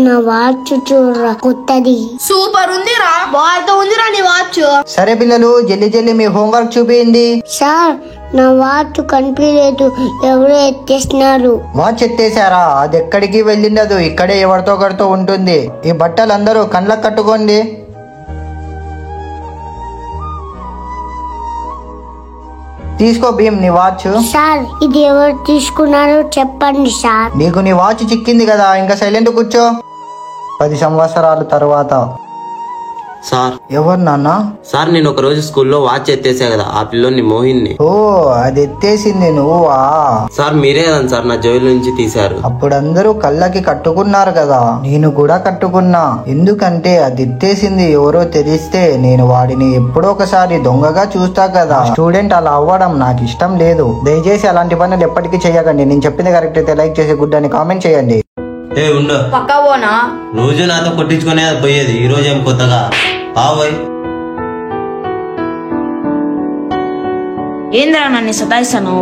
నా వాచ్ చూడరా కొత్తది సూపర్ ఉందిరా బాగా ఉందిరా నీ వాచ్ సరే పిల్లలు జల్లి జల్లి మీ హోంవర్క్ చూపించండి. సార్ నా వాచ్ కనిపించలేదు, ఎవరో ఎత్తేసినారు. వాచ్ ఎత్తేసారా? అది ఎక్కడికి వెళ్ళిండదు, ఇక్కడే ఎవరితో ఒకరితో ఉంటుంది. ఈ బట్టలందరూ కండ్లకు కట్టుకోండి. తీసుకో భీమ్ నీ వాచ్. సార్ ఇది ఎవరు తీసుకున్నారో చెప్పండి సార్. నీకు నీ వాచ్ చిక్కింది కదా, ఇంకా సైలెంట్ కూర్చో. 10 సంవత్సరాల తర్వాత. సార్ ఎవరు నాన్న? సార్ నేను ఒక రోజు స్కూల్లో వాచ్ ఎత్తేసా కదా, ఆ పిల్లోని మోహిన్ని. ఓ అది ఎత్తేసింది నువ్వా? సార్ మీరే కదా సార్ నా జైలు నుంచి తీశారు. అప్పుడందరూ కళ్ళకి కట్టుకున్నారు కదా, నేను కూడా కట్టుకున్నా. ఎందుకంటే అది ఎత్తేసింది ఎవరో తెలిస్తే నేను వాడిని ఎప్పుడో ఒకసారి దొంగగా చూస్తా కదా. స్టూడెంట్ అలా అవ్వడం నాకు ఇష్టం లేదు. దయచేసి అలాంటి పనులు ఎప్పటికీ చేయకండి. నేను చెప్పింది కరెక్ట్ అయితే లైక్ చేసి గుడ్ అని కామెంట్ చేయండి. ఏ ఉండు, పక్కా పోనా? రోజు నాతో కొట్టించుకునే పోయేది, ఈ రోజు ఏం కొత్తగా? ఏంద్రా నన్ను సతాయిస్తాను?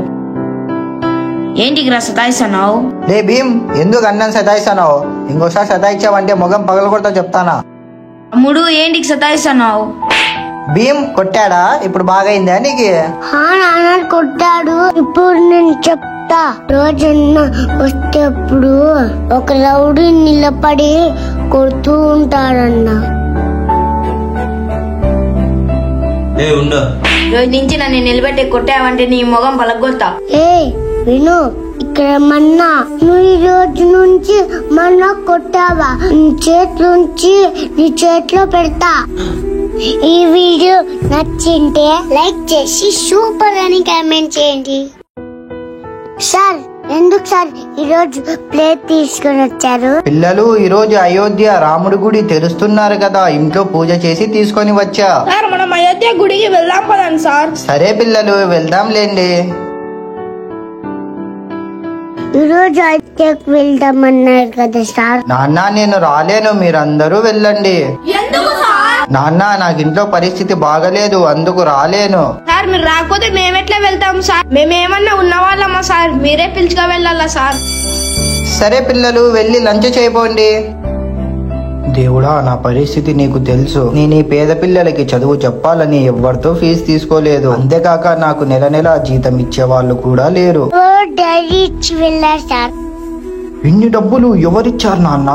ఏంటికి రా సతాయిస్తాను? లే భీమ్, ఎందుకు అన్నం సతాయిస్తానో? ఇంకోసారి సతాయించావంటే మొగం పగలగొడతా చెప్తానా? తమ్ముడు ఏంటికి సతాయిస్తాను? భీమ్ కొట్టాడా? ఇప్పుడు బాగైందా నీకు? నాన్న కొట్టాడు. ఇప్పుడు నేను చెప్తా. రోజన్న వచ్చేప్పుడు ఒక రౌడీ నిలబడి కొడుతూ ఉంటాడన్న. ఏ ఉండు, రోజు నుంచి నన్ను నిలబెట్టి కొట్టావంటే నీ మొగం పలగొడతా. ఏ విను, ఇక్కడ మన్నా నువ్వు ఈ రోజు నుంచి మన్నా కొట్టావా నీ చేతిలోంచి నీ చేతిలో పెడతా. ఈ వీడియో నచ్చింటే లైక్ చేసి సూపర్ అని కామెంట్ చేయండి. సార్ ఎందుకు సార్ ఈరోజు ప్లేట్ తీసుకుని వచ్చారు? పిల్లలు ఈ రోజు అయోధ్య రాముడి గుడి తెరుస్తున్నారు కదా, ఇంట్లో పూజ చేసి తీసుకొని వచ్చా. సార్ మనం అయోధ్య గుడికి వెళ్దాం పదండి సార్. సరే పిల్లలు వెళ్దాంలేండి. ఈరోజు అయోధ్యకు వెళ్దామన్నారు కదా సార్. నాన్న నేను రాలేను, మీరందరూ వెళ్ళండి. ఎందుకు సార్? నాన్న నాకు ఇంట్లో పరిస్థితి బాగలేదు, అందుకు రాలేను. సార్ మీరు రాకపోతే మేమెట్లా వెళ్తాం సార్? మేమేమన్నా ఉన్నవాళ్ళమా సార్? మీరే పిలుచుకు వెళ్ళాలా సార్? సరే పిల్లలు వెళ్ళి లంచ్ చేయబోండి. దేవుడా నా పరిస్థితి నీకు తెలుసు. నేను ఈ పేద పిల్లలకి చదువు చెప్పాలని ఎవరితో ఫీజు తీసుకోలేదు. అంతేకాక నాకు నెల నెల జీతం ఇచ్చే వాళ్ళు కూడా లేరు. డాడీ ఇచ్చి వెళ్ళారు సార్. ఇన్ని డబ్బులు ఎవరిచ్చారు నాన్న?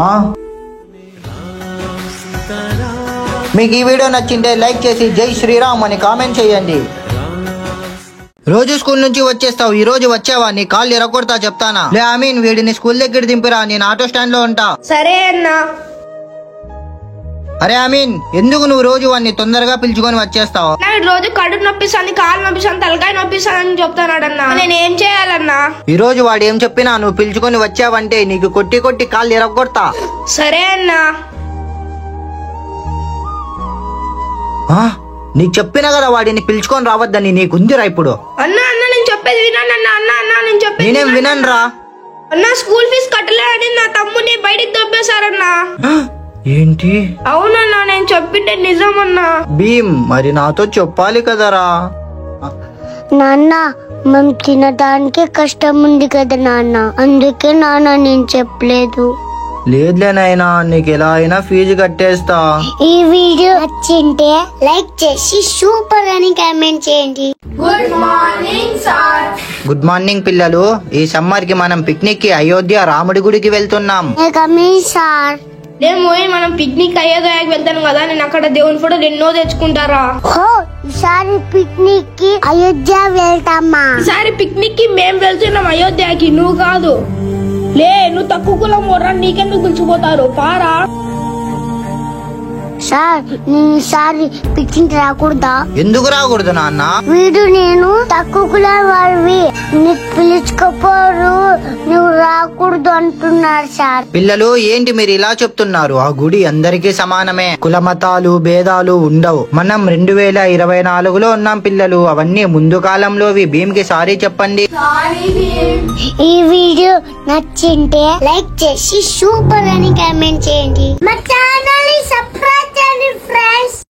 మీకు ఈ వీడియో నచ్చింటే లైక్ చేసి జై శ్రీరామ్ అని కామెంట్ చేయండి. రోజు స్కూల్ నుంచి వచ్చేస్తావు, ఈ రోజు వచ్చావా? నీ కాళ్ళు ఎరగొడతా చెప్తానా? లే అమీన్ వీడిని స్కూల్ దగ్గర దింపిరా, నేను ఆటో స్టాండ్ లో ఉంటా. సరే అన్నా. అరే అమీన్, ఎందుకు నువ్వు రోజు వాడిని తొందరగా పిలుచుకొని వచ్చేస్తావు? నాకు రోజు కడుపు నొప్పిస్తాను, కాలు నొప్పిస్తాను, తలకాయ నొప్పిస్తానని చెప్తానాడన్నా. నేను ఏం చేయాలన్నా? ఈ రోజు వాడు ఏం చెప్పినా నువ్వు పిలుచుకొని వచ్చావంటే నీకు కొట్టి కొట్టి కాళ్ళు ఎరగొడతా. సరే అన్నా. నీకు చెప్పినా కదా వాడిని పిలుచుకొని రావద్దని, నీకుందిరా ఇప్పుడు? అన్నా అన్నా నేను చెప్పేది వినండి అన్నా. అన్నా అన్నా నేను చెప్పేది నేనేం వినను రా. అన్నా స్కూల్ ఫీజు కట్టలేదని నా తమ్ముని బయటికి దొబ్బేశారన్నా. ఏంటి? అవునన్నా నేను చెప్పింటే నిజమన్నా. భీమ్ మరి నాతో చెప్పాలి కదరా. నాన్న మేము తినడానికి కష్టం ఉంది కదా నాన్న, అందుకే నాన్న నేను చెప్పలేదు. లేదులే నాయనా, నీకు ఎలా అయినా ఫీజు కట్టేస్తా. ఈ వీడియో నచ్చింటే లైక్ చేసి సూపర్ అని కామెంట్ చేయండి. Good morning sir. Good morning పిల్లలు. ఈ సమ్మర్ కి మనం పిక్నిక్ కి అయోధ్య రాముడి గుడికి వెళ్తున్నాం. సార్ నేను మనం పిక్నిక్ అయోధ్యకి వెళ్తాను కదా, నేను అక్కడ దేవుని ఫోటోలు ఎన్నో తెచ్చుకుంటారా. ఈసారి పిక్నిక్ కి అయోధ్య వెళ్తామా? ఈసారి పిక్నిక్ కి మేము వెళ్తున్నాం అయోధ్యకి, నువ్వు కాదు. లే నువ్వు తక్కువ కులం వర్రా, నీకెందుకు పిలిచిపోతారు పారా. సార్ నేను ఈసారి పిక్నిక్ రాకూడదా? ఎందుకు రాకూడదు నాన్న? వీడు నేను తక్కువ కులం వాడివి, నీకు పిలుచుకోపోరు, నువ్వు రాకూడదు అంటున్నారు సార్. పిల్లలు ఏంటి మీరు ఇలా చెప్తున్నారు? ఆ గుడి అందరికీ సమానమే, కుల మతాలు భేదాలు ఉండవు. మనం 2024లో ఉన్నాం పిల్లలు, అవన్నీ ముందు కాలంలోవి. భీమ్ కి సారీ చెప్పండి. ఈ వీడియో నచ్చింటే లైక్ చేసి సూపర్ అని కామెంట్ చేయండి. మా ఛానల్ ని సబ్స్క్రైబ్ చేయండి ఫ్రెండ్స్.